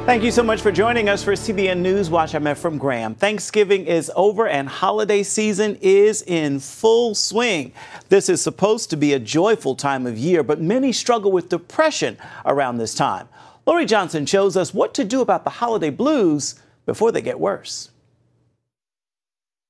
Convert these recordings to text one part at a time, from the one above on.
Thank you so much for joining us for CBN NewsWatch. I'm Ephraim Graham. Thanksgiving is over and holiday season is in full swing. This is supposed to be a joyful time of year, but many struggle with depression around this time. Lori Johnson shows us what to do about the holiday blues before they get worse.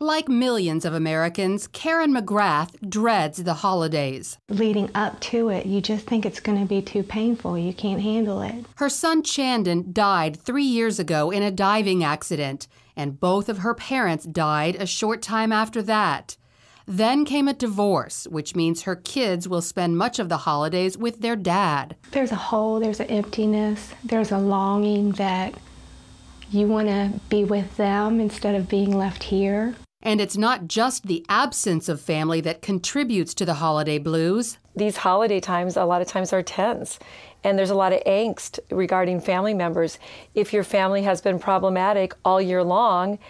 Like millions of Americans, Karen McGrath dreads the holidays. Leading up to it, you just think it's going to be too painful. You can't handle it. Her son Chandon died 3 years ago in a diving accident, and both of her parents died a short time after that. Then came a divorce, which means her kids will spend much of the holidays with their dad. There's a hole, there's an emptiness, there's a longing that you want to be with them instead of being left here. And it's not just the absence of family that contributes to the holiday blues. These holiday times, a lot of times, are tense, and there's a lot of angst regarding family members. If your family has been problematic all year long,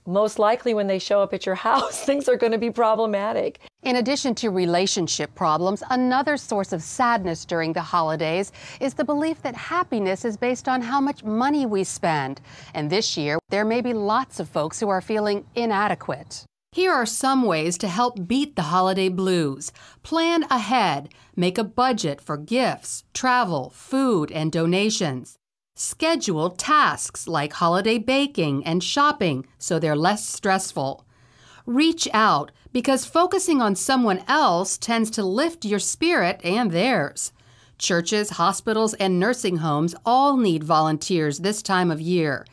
most likely when they show up at your house, things are going to be problematic. In addition to relationship problems, another source of sadness during the holidays is the belief that happiness is based on how much money we spend. And this year, there may be lots of folks who are feeling inadequate. Here are some ways to help beat the holiday blues. Plan ahead. Make a budget for gifts, travel, food, and donations. Schedule tasks like holiday baking and shopping so they're less stressful. Reach out, because focusing on someone else tends to lift your spirit and theirs. Churches, hospitals, and nursing homes all need volunteers this time of year.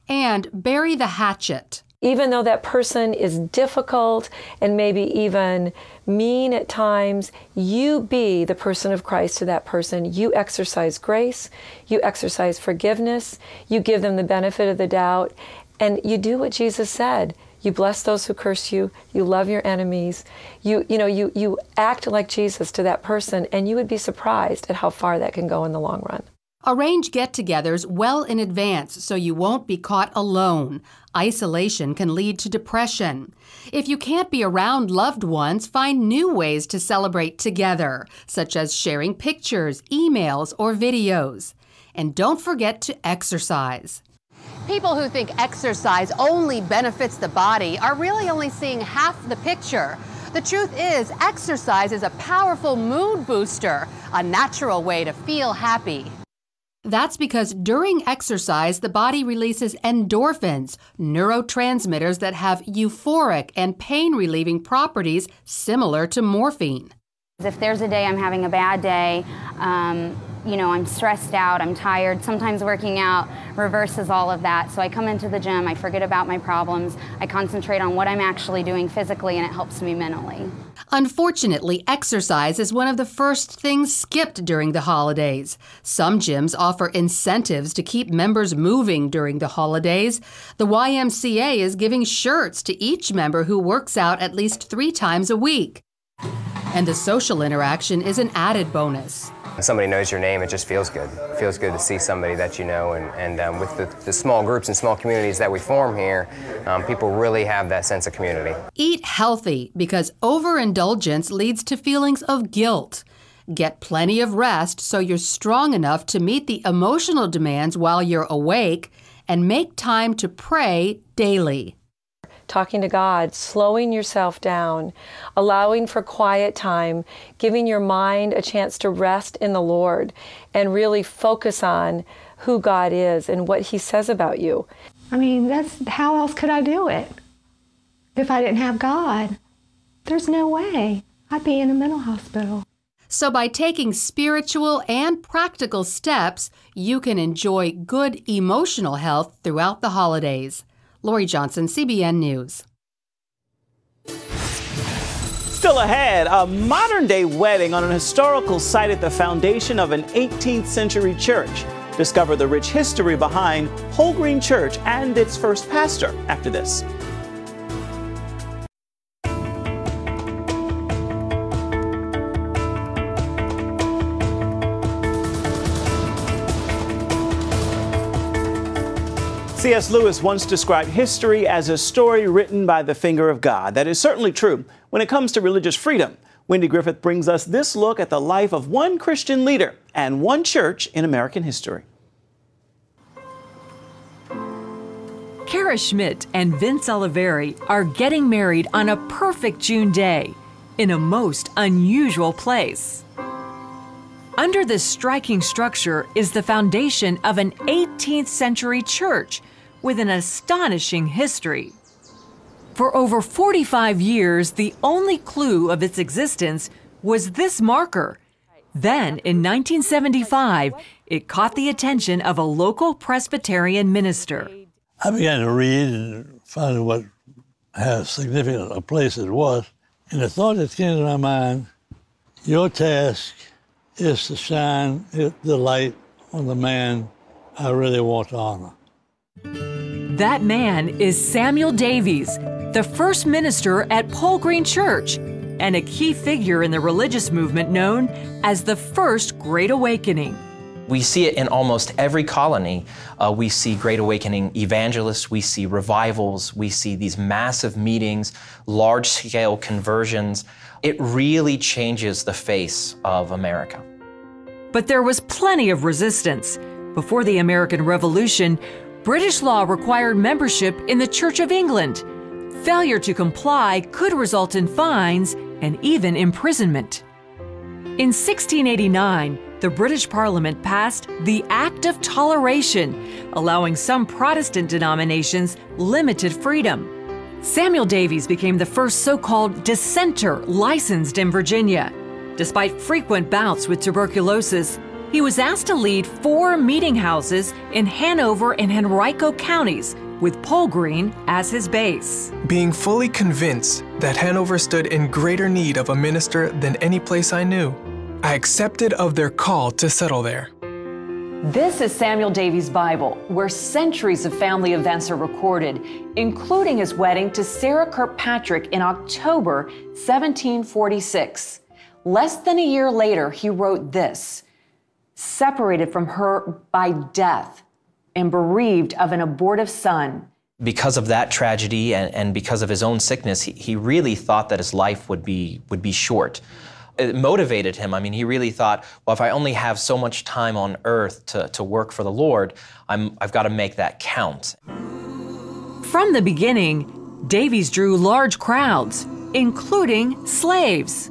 And bury the hatchet. Even though that person is difficult and maybe even mean at times, you be the person of Christ to that person. You exercise grace, you exercise forgiveness, you give them the benefit of the doubt, and you do what Jesus said. You bless those who curse you, you love your enemies, you act like Jesus to that person, and you would be surprised at how far that can go in the long run. Arrange get-togethers well in advance so you won't be caught alone. Isolation can lead to depression. If you can't be around loved ones, find new ways to celebrate together, such as sharing pictures, emails, or videos. And don't forget to exercise. People who think exercise only benefits the body are really only seeing half the picture. The truth is, exercise is a powerful mood booster, a natural way to feel happy. That's because during exercise, the body releases endorphins, neurotransmitters that have euphoric and pain-relieving properties similar to morphine. If there's a day I'm having a bad day, I'm stressed out, I'm tired, sometimes working out reverses all of that. So I come into the gym, I forget about my problems, I concentrate on what I'm actually doing physically, and it helps me mentally. Unfortunately, exercise is one of the first things skipped during the holidays. Some gyms offer incentives to keep members moving during the holidays. The YMCA is giving shirts to each member who works out at least 3 times a week. And the social interaction is an added bonus. When somebody knows your name, it just feels good. It feels good to see somebody that you know, and with the small groups and small communities that we form here, people really have that sense of community. Eat healthy, because overindulgence leads to feelings of guilt. Get plenty of rest so you're strong enough to meet the emotional demands while you're awake, and make time to pray daily. Talking to God, slowing yourself down, allowing for quiet time, giving your mind a chance to rest in the Lord and really focus on who God is and what He says about you. I mean, how else could I do it if I didn't have God? There's no way. I'd be in a mental hospital. So by taking spiritual and practical steps, you can enjoy good emotional health throughout the holidays. Lori Johnson, CBN News. Still ahead, a modern-day wedding on an historical site at the foundation of an 18th century church. Discover the rich history behind Whole Green Church and its first pastor after this. C.S. Lewis once described history as a story written by the finger of God. That is certainly true when it comes to religious freedom. Wendy Griffith brings us this look at the life of one Christian leader and one church in American history. Kara Schmidt and Vince Oliveri are getting married on a perfect June day in a most unusual place. Under this striking structure is the foundation of an 18th century church with an astonishing history. For over 45 years, the only clue of its existence was this marker. Then, in 1975, it caught the attention of a local Presbyterian minister. I began to read and find how significant a place it was. And the thought that came to my mind, your task is to shine the light on the man I really want to honor. That man is Samuel Davies, the first minister at Pole Green Church and a key figure in the religious movement known as the First Great Awakening. We see it in almost every colony. We see Great Awakening evangelists, we see revivals, we see these massive meetings, large-scale conversions. It really changes the face of America. But there was plenty of resistance. Before the American Revolution, British law required membership in the Church of England. Failure to comply could result in fines and even imprisonment. In 1689, the British Parliament passed the Act of Toleration, allowing some Protestant denominations limited freedom. Samuel Davies became the first so-called dissenter licensed in Virginia. Despite frequent bouts with tuberculosis, he was asked to lead 4 meeting houses in Hanover and Henrico counties, with Pole Green as his base. Being fully convinced that Hanover stood in greater need of a minister than any place I knew, I accepted of their call to settle there. This is Samuel Davies' Bible, where centuries of family events are recorded, including his wedding to Sarah Kirkpatrick in October 1746. Less than a year later, he wrote this: separated from her by death and bereaved of an abortive son. Because of that tragedy and because of his own sickness, he really thought that his life would be short. It motivated him. I mean, he really thought, well, if I only have so much time on earth to work for the Lord, I've got to make that count. From the beginning, Davies drew large crowds, including slaves.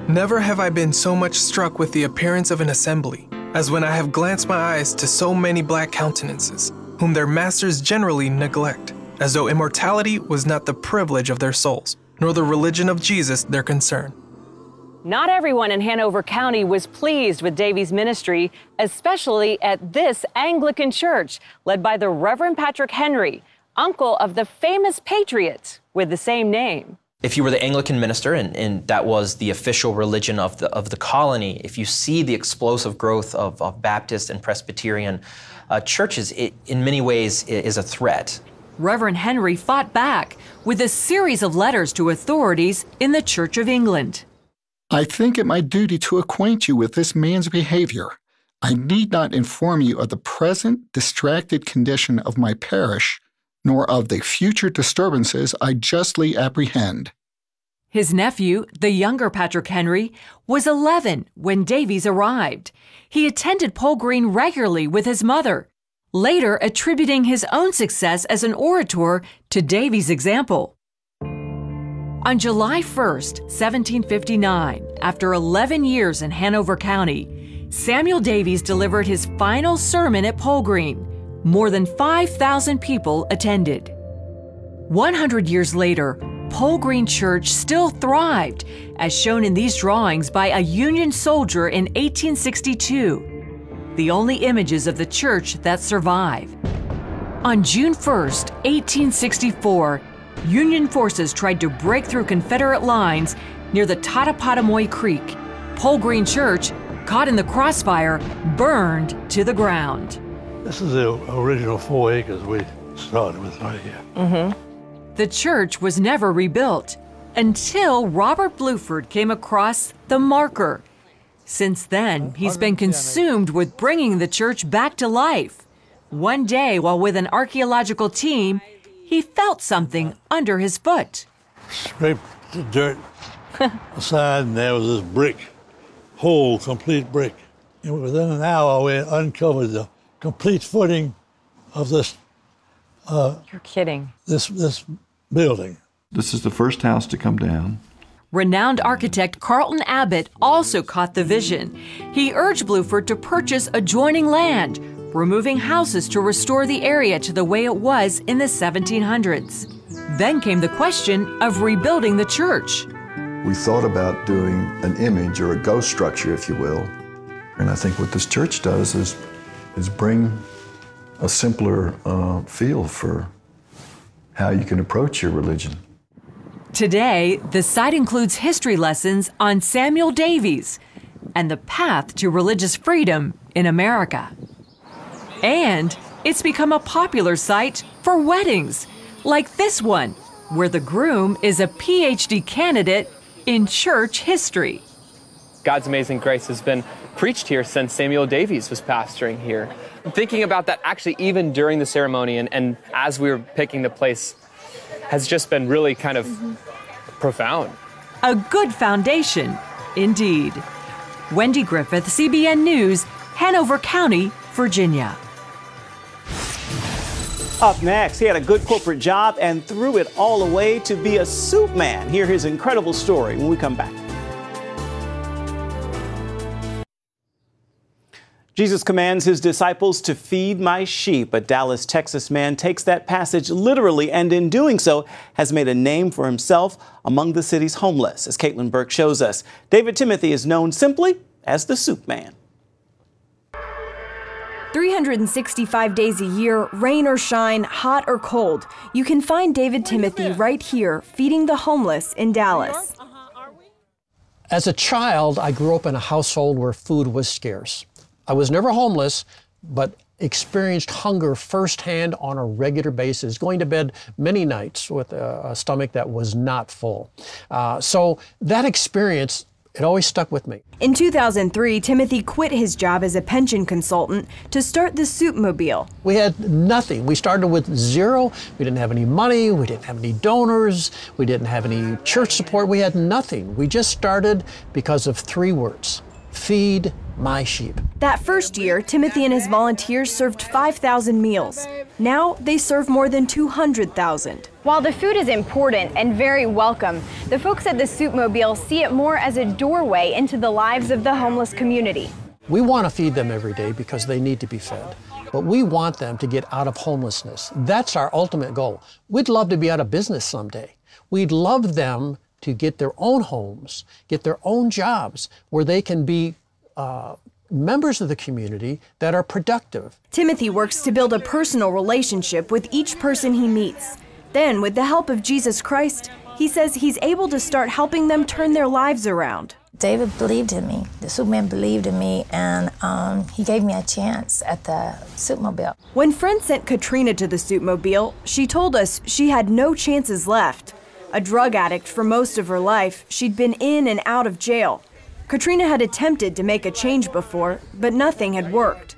Never have I been so much struck with the appearance of an assembly as when I have glanced my eyes to so many black countenances, whom their masters generally neglect, as though immortality was not the privilege of their souls, nor the religion of Jesus their concern. Not everyone in Hanover County was pleased with Davies' ministry, especially at this Anglican church, led by the Reverend Patrick Henry, uncle of the famous patriot with the same name. If you were the Anglican minister, and that was the official religion of the colony, if you see the explosive growth of Baptist and Presbyterian churches, it in many ways is a threat. Reverend Henry fought back with a series of letters to authorities in the Church of England. I think it my duty to acquaint you with this man's behavior. I need not inform you of the present distracted condition of my parish, nor of the future disturbances I justly apprehend. His nephew, the younger Patrick Henry, was 11 when Davies arrived. He attended Pole Green regularly with his mother, later attributing his own success as an orator to Davies' example. On July 1st, 1759, after 11 years in Hanover County, Samuel Davies delivered his final sermon at Pole Green. More than 5,000 people attended. 100 years later, Pole Green Church still thrived, as shown in these drawings by a Union soldier in 1862, the only images of the church that survive. On June 1st, 1864, Union forces tried to break through Confederate lines near the Totopotomoy Creek. Pole Green Church, caught in the crossfire, burned to the ground. This is the original 4 acres we started with right here. The church was never rebuilt until Robert Bluford came across the marker. Since then, he's been consumed with bringing the church back to life. One day, while with an archaeological team, he felt something under his foot. Scraped the dirt aside, and there was this brick, whole, complete brick. And within an hour, we uncovered the complete footing of this You're kidding. This building. This is the first house to come down. Renowned architect Carlton Abbott also caught the vision. He urged Bluford to purchase adjoining land, removing houses to restore the area to the way it was in the 1700s. Then came the question of rebuilding the church. We thought about doing an image or a ghost structure, if you will. And I think what this church does is bring a simpler feel for how you can approach your religion. Today, the site includes history lessons on Samuel Davies and the path to religious freedom in America. And it's become a popular site for weddings, like this one, where the groom is a PhD candidate in church history. God's amazing grace has been preached here since Samuel Davies was pastoring here. I'm thinking about that actually even during the ceremony and as we were picking the place has just been really kind of profound. A good foundation, indeed. Wendy Griffith, CBN News, Hanover County, Virginia. Up next, he had a good corporate job and threw it all away to be a soup man. Hear his incredible story when we come back. Jesus commands his disciples to feed my sheep. A Dallas, Texas man takes that passage literally and in doing so has made a name for himself among the city's homeless. As Caitlin Burke shows us, David Timothy is known simply as the Soup Man. 365 days a year, rain or shine, hot or cold, you can find David Timothy right here feeding the homeless in Dallas. As a child, I grew up in a household where food was scarce. I was never homeless, but experienced hunger firsthand on a regular basis, going to bed many nights with a stomach that was not full. So that experience, it always stuck with me. In 2003, Timothy quit his job as a pension consultant to start the Soupmobile. We had nothing. We started with zero. We didn't have any money. We didn't have any donors. We didn't have any church support. We had nothing. We just started because of 3 words: feed my sheep. That first year, Timothy and his volunteers served 5,000 meals. Now they serve more than 200,000. While the food is important and very welcome, the folks at the Soupmobile see it more as a doorway into the lives of the homeless community. We want to feed them every day because they need to be fed, but we want them to get out of homelessness. That's our ultimate goal. We'd love to be out of business someday. We'd love them to get their own homes, get their own jobs, where they can be members of the community that are productive. Timothy works to build a personal relationship with each person he meets. Then, with the help of Jesus Christ, he says he's able to start helping them turn their lives around. David believed in me. The Soup Man believed in me, and he gave me a chance at the Soupmobile. When friends sent Katrina to the Soupmobile, she told us she had no chances left. A drug addict for most of her life, she'd been in and out of jail. Katrina had attempted to make a change before, but nothing had worked.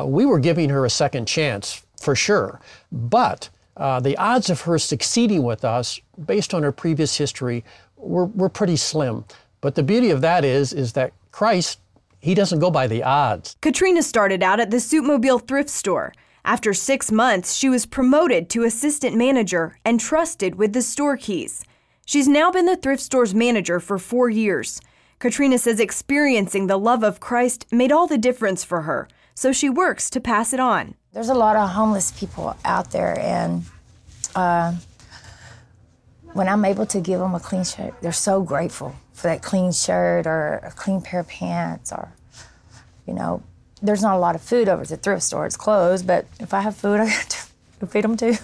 We were giving her a second chance, for sure, but the odds of her succeeding with us, based on her previous history, were pretty slim. But the beauty of that is that Christ, he doesn't go by the odds. Katrina started out at the Soupmobile thrift store. After 6 months, she was promoted to assistant manager and trusted with the store keys. She's now been the thrift store's manager for 4 years. Katrina says experiencing the love of Christ made all the difference for her, so she works to pass it on. There's a lot of homeless people out there, and when I'm able to give them a clean shirt, they're so grateful for that clean shirt or a clean pair of pants, or, you know, there's not a lot of food over at the thrift store. It's closed, but if I have food, I have to feed them too.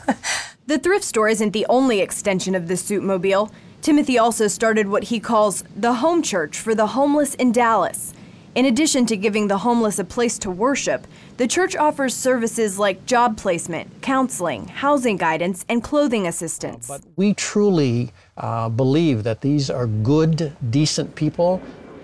The thrift store isn't the only extension of the Soupmobile. Timothy also started what he calls the home church for the homeless in Dallas. In addition to giving the homeless a place to worship, the church offers services like job placement, counseling, housing guidance, and clothing assistance. But we truly believe that these are good, decent people.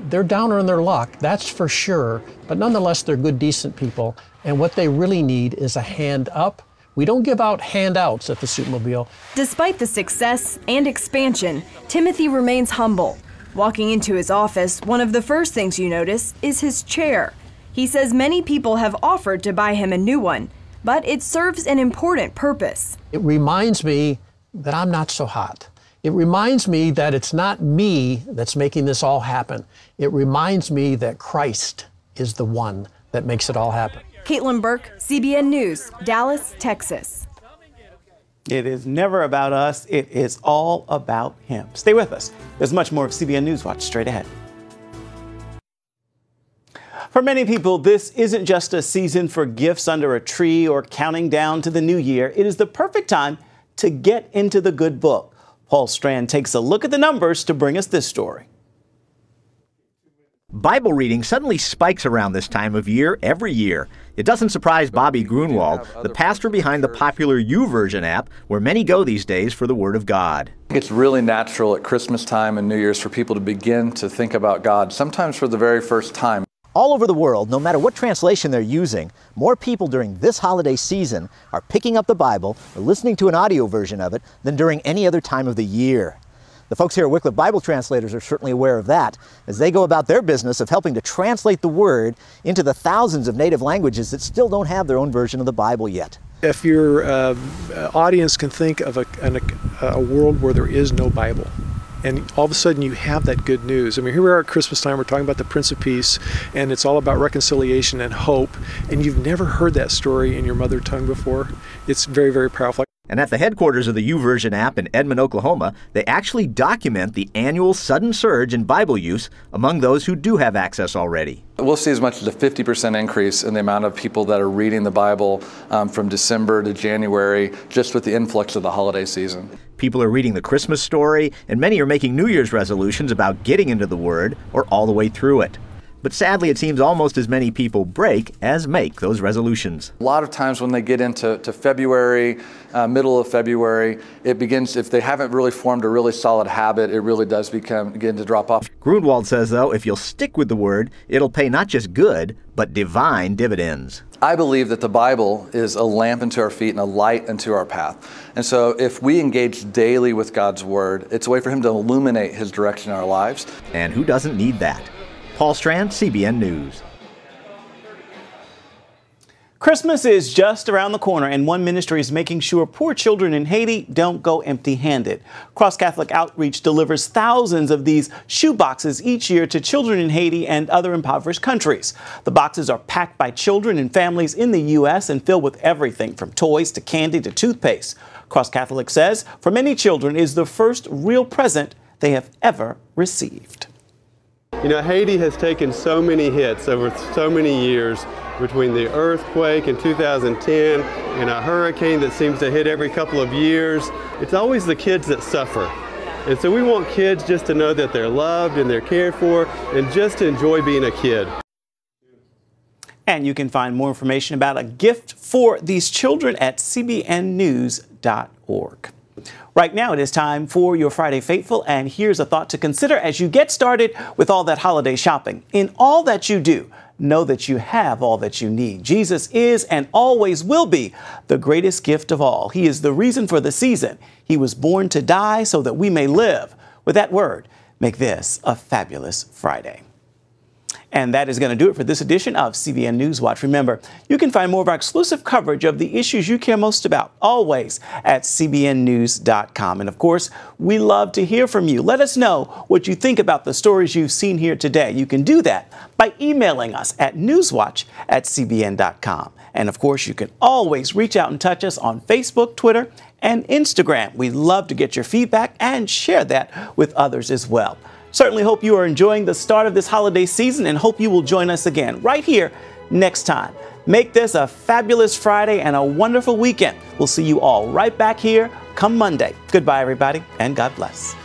They're down on their luck, that's for sure, but nonetheless, they're good, decent people. And what they really need is a hand up. We don't give out handouts at the Soupmobile. Despite the success and expansion, Timothy remains humble. Walking into his office, one of the first things you notice is his chair. He says many people have offered to buy him a new one, but it serves an important purpose. It reminds me that I'm not so hot. It reminds me that it's not me that's making this all happen. It reminds me that Christ is the one that makes it all happen. Caitlin Burke, CBN News, Dallas, Texas. It is never about us. It is all about Him. Stay with us. There's much more of CBN NewsWatch straight ahead. For many people, this isn't just a season for gifts under a tree or counting down to the new year. It is the perfect time to get into the good book. Paul Strand takes a look at the numbers to bring us this story. Bible reading suddenly spikes around this time of year every year. It doesn't surprise Bobby Grunwald, the pastor behind the popular YouVersion app, where many go these days for the Word of God. It's really natural at Christmas time and New Year's for people to begin to think about God, sometimes for the very first time. All over the world, no matter what translation they're using, more people during this holiday season are picking up the Bible or listening to an audio version of it than during any other time of the year. The folks here at Wycliffe Bible Translators are certainly aware of that as they go about their business of helping to translate the Word into the thousands of native languages that still don't have their own version of the Bible yet. If your audience can think of a world where there is no Bible, and all of a sudden you have that good news. I mean, here we are at Christmas time, we're talking about the Prince of Peace, and it's all about reconciliation and hope, and you've never heard that story in your mother tongue before. It's very, very powerful. And at the headquarters of the YouVersion app in Edmond, Oklahoma, they actually document the annual sudden surge in Bible use among those who do have access already. We'll see as much as a 50% increase in the amount of people that are reading the Bible from December to January, just with the influx of the holiday season. People are reading the Christmas story, and many are making New Year's resolutions about getting into the Word or all the way through it. But sadly, it seems almost as many people break as make those resolutions. A lot of times when they get into February, middle of February, it begins, if they haven't really formed a really solid habit, it really does begin to drop off. Grunwald says, though, if you'll stick with the Word, it'll pay not just good, but divine dividends. I believe that the Bible is a lamp unto our feet and a light unto our path. And so if we engage daily with God's Word, it's a way for Him to illuminate His direction in our lives. And who doesn't need that? Paul Strand, CBN News. Christmas is just around the corner, and one ministry is making sure poor children in Haiti don't go empty-handed. Cross Catholic Outreach delivers thousands of these shoe boxes each year to children in Haiti and other impoverished countries. The boxes are packed by children and families in the U.S. and filled with everything from toys to candy to toothpaste. Cross Catholic says for many children is the first real present they have ever received. You know, Haiti has taken so many hits over so many years, between the earthquake in 2010 and a hurricane that seems to hit every couple of years. It's always the kids that suffer. And so we want kids just to know that they're loved and they're cared for and just to enjoy being a kid. And you can find more information about a gift for these children at cbnnews.org. Right now, it is time for your Friday Faithful, and here's a thought to consider as you get started with all that holiday shopping. In all that you do, know that you have all that you need. Jesus is and always will be the greatest gift of all. He is the reason for the season. He was born to die so that we may live. With that word, make this a fabulous Friday. And that is going to do it for this edition of CBN NewsWatch. Remember, you can find more of our exclusive coverage of the issues you care most about, always at cbnnews.com. And of course, we love to hear from you. Let us know what you think about the stories you've seen here today. You can do that by emailing us at newswatch@cbn.com. And of course, you can always reach out and touch us on Facebook, Twitter, and Instagram. We'd love to get your feedback and share that with others as well. Certainly hope you are enjoying the start of this holiday season and hope you will join us again right here next time. Make this a fabulous Friday and a wonderful weekend. We'll see you all right back here come Monday. Goodbye, everybody, and God bless.